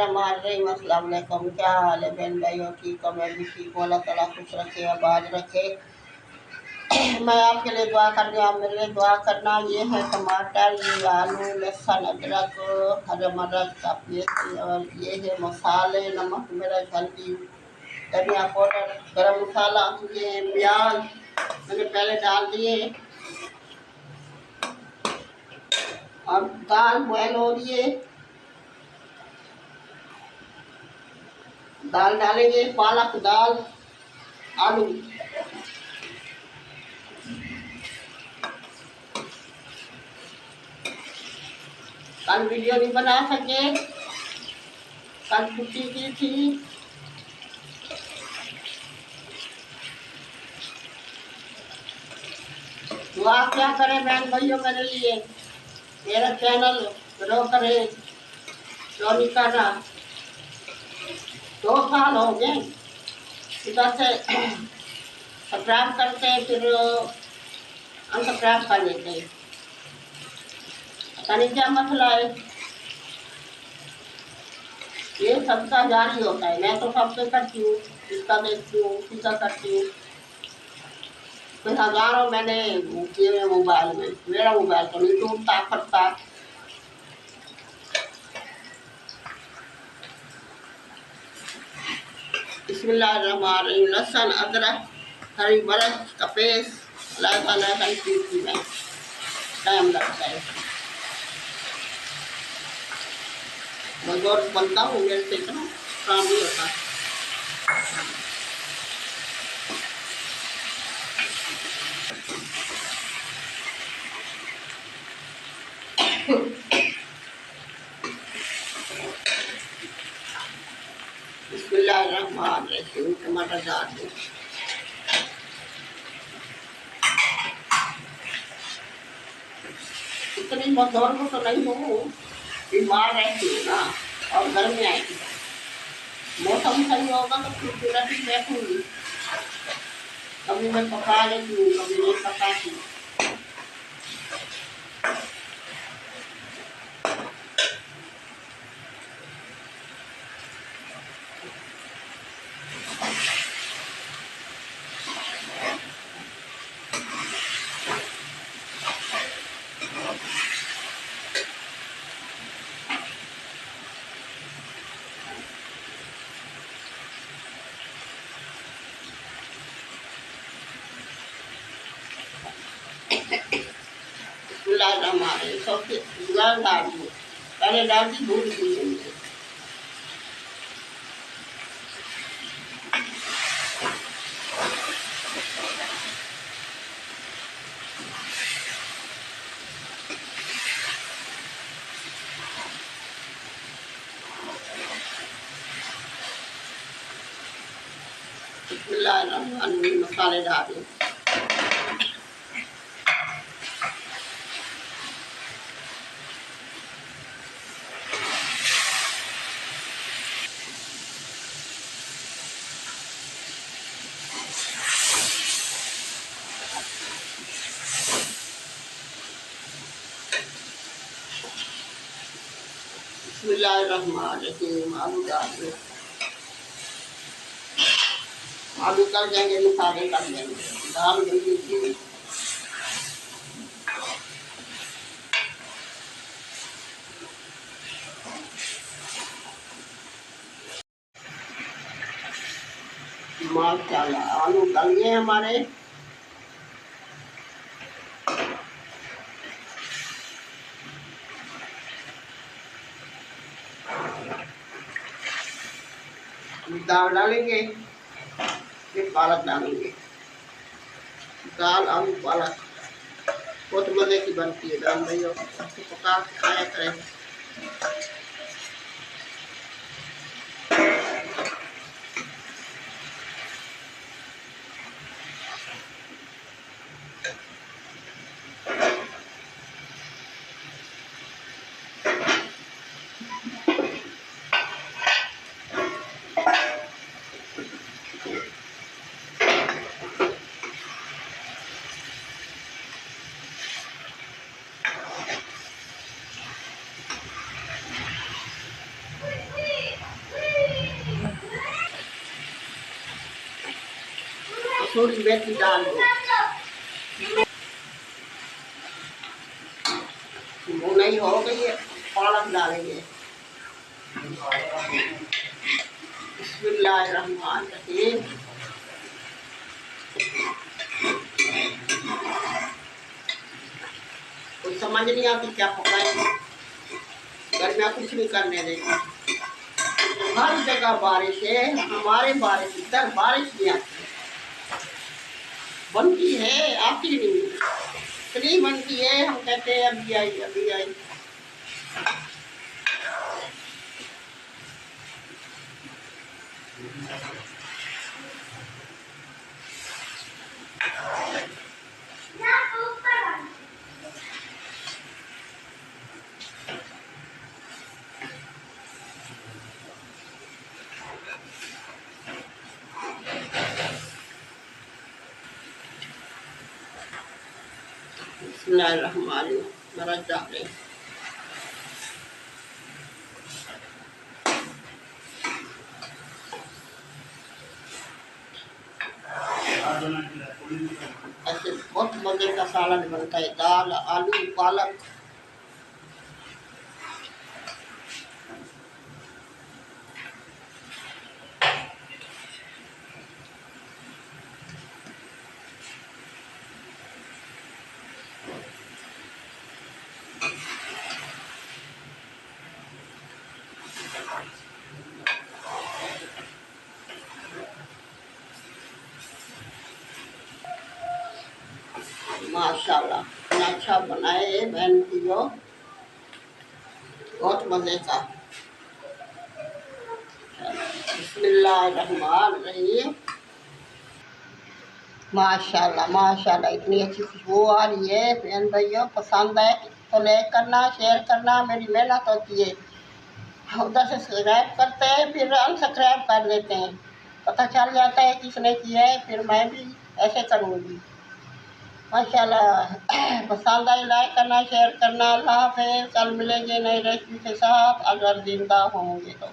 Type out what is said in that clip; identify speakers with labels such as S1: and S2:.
S1: बिस्मिल्लाहिर्रहमानिर्रहीम। अस्सलाम वालेकुम। क्या हाल है बहन भाइयों? ठीक हो? मैं भी ठीक हूँ। अल्लाह ताला खुश रखे, आबाद रखे। मैं आपके लिए दुआ कर रही हूँ, आप मेरे लिए दुआ करना। ये है टमाटर, ये आलू, लहसुन, अदरक, हरा मरच का पेस्ट, और ये है मसाले, नमक, मिर्च, हल्दी, धनिया पाउडर, गरम मसाला। ये है प्याज, मैंने पहले डाल दिए। और दाल बॉयल हो रही है, दाल डालेंगे, पालक दाल, आलू। कल वीडियो नहीं बना सके, कल छुट्टी की थी। दुआ क्या करें बहन भाइयों मेरे लिए, मेरा चैनल ग्रो करे। क्यों नहीं कर रहा? 2 साल हो गए इधर से सब्सक्राइब करते, फिर अनसब्सक्राइब कर लेते हैं। पता नहीं क्या मसला है। ये सबका जारी होता है। मैं तो सबसे करती हूँ, इसका देखती हूँ, उसी का करती हूँ। फिर हजारों मैंने किए मोबाइल में, मेरा मोबाइल तो नहीं टूटता फटता। बिस्मिल्लाहिर्रहमानिर्रहीम। लहसुन, अदरक, हरी मिर्च का पेस्ट, लहसुन पीसती में टाइम लगता है। बुजुर्ग बनता हूँ, मेरे से इतना काम नहीं होता। बिस्मिल्लाहिर्रहमानिर्रहीम। टमाटर डाल दूँ। इतनी बुजुर्ग तो नहीं हूँ, बीमार रहती हूँ ना, और घर में आएगी। मौसम सही होगा तो खूबसूरत ही बैठूंगी। कभी मैं पका लेती हूँ, कभी नहीं पकाती। हमारे सबसे गुलाल डाल दूँ, पहले डाल दी भूल दी। मसाले डाल दूँ। बिस्मिल्लाहिर्रहमानिर्रहीम। आलू डाल दो। आलू कर देंगे, मसाले कर देंगे, दाल गली थी। माशाल्लाह आलू गल गए हमारे। दाल डालेंगे, फिर पालक डालेंगे। दाल आलू पालक बहुत मजे की बनती है दाल भाइयों, पका खाया करें। कसूरी मेथी डाल दो। भुनाई हो गई है, पालक डालेंगे। बिस्मिल्लाहिर्रहमानिर्रहीम। कुछ समझ नहीं आती क्या पकाए, घर में कुछ नहीं करने देते। हर जगह बारिश है, हमारे बारिश इधर बारिश नहीं आती, बनती है आती नहीं, इतनी बनती है हम कहते हैं अभी आई अभी आई। बिस्मिल्लाहिर्रहमानिर्रहीम। मरच डालें। ऐसे बहुत मजे का सालन बनता है, दाल आलू पालक। माशाल्लाह इतना अच्छा बनाए बहन भैया, बहुत मजे का। बिस्मिल्लाहिर्रहमानिर्रहीम। माशाल्लाह माशाल्लाह इतनी अच्छी खुशबू आ रही है बहन भैया। पसंद है तो लाइक करना, शेयर करना, मेरी मेहनत होती है। उधर से सब्सक्राइब करते हैं फिर अनसब्सक्राइब कर देते हैं, पता चल जाता है किसने किया है, फिर मैं भी ऐसे करूँगी। माशाल्लाह पसंद आई लाइक करना, शेयर करना। अल्लाह हाफ़िज़। कल मिलेंगे नई रेसिपी के साथ, अगर जिंदा होंगे तो।